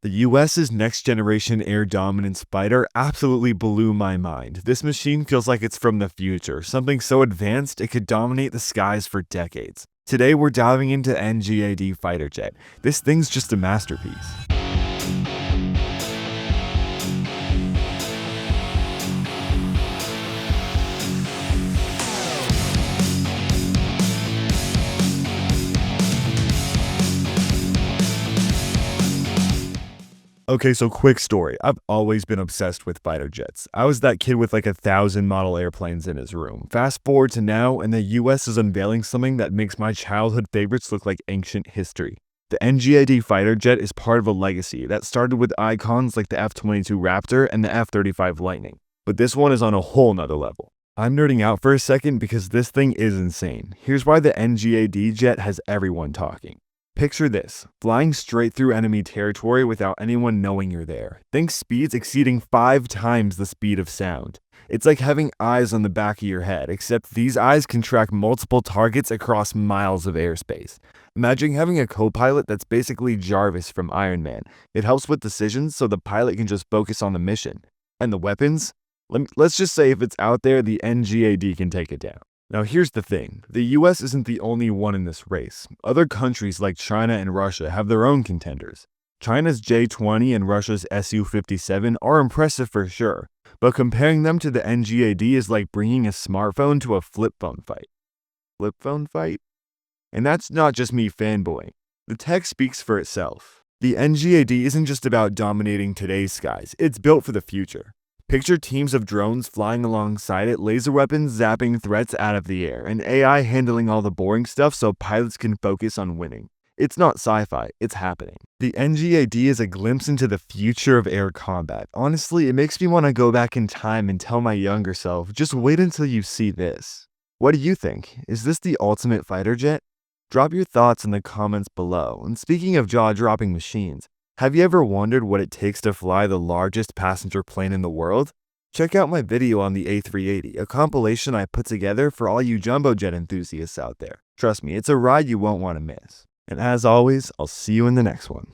The US's next-generation air dominance fighter absolutely blew my mind. This machine feels like it's from the future, something so advanced it could dominate the skies for decades. Today we're diving into NGAD fighter jet. This thing's just a masterpiece. Okay, so quick story. I've always been obsessed with fighter jets. I was that kid with like 1,000 model airplanes in his room. Fast forward to now, and the US is unveiling something that makes my childhood favorites look like ancient history. The NGAD fighter jet is part of a legacy that started with icons like the F-22 Raptor and the F-35 Lightning. But this one is on a whole nother level. I'm nerding out for a second because this thing is insane. Here's why the NGAD jet has everyone talking. Picture this, flying straight through enemy territory without anyone knowing you're there. Think speeds exceeding 5 times the speed of sound. It's like having eyes on the back of your head, except these eyes can track multiple targets across miles of airspace. Imagine having a co-pilot that's basically Jarvis from Iron Man. It helps with decisions so the pilot can just focus on the mission. And the weapons? Let's just say if it's out there, the NGAD can take it down. Now here's the thing, the US isn't the only one in this race. Other countries like China and Russia have their own contenders. China's J-20 and Russia's Su-57 are impressive for sure, but comparing them to the NGAD is like bringing a smartphone to a flip phone fight. Flip phone fight? And that's not just me fanboying. The tech speaks for itself. The NGAD isn't just about dominating today's skies, it's built for the future. Picture teams of drones flying alongside it, laser weapons zapping threats out of the air, and AI handling all the boring stuff so pilots can focus on winning. It's not sci-fi, it's happening. The NGAD is a glimpse into the future of air combat. Honestly, it makes me want to go back in time and tell my younger self, just wait until you see this. What do you think? Is this the ultimate fighter jet? Drop your thoughts in the comments below. And speaking of jaw-dropping machines, have you ever wondered what it takes to fly the largest passenger plane in the world? Check out my video on the A380, a compilation I put together for all you jumbo jet enthusiasts out there. Trust me, it's a ride you won't want to miss. And as always, I'll see you in the next one.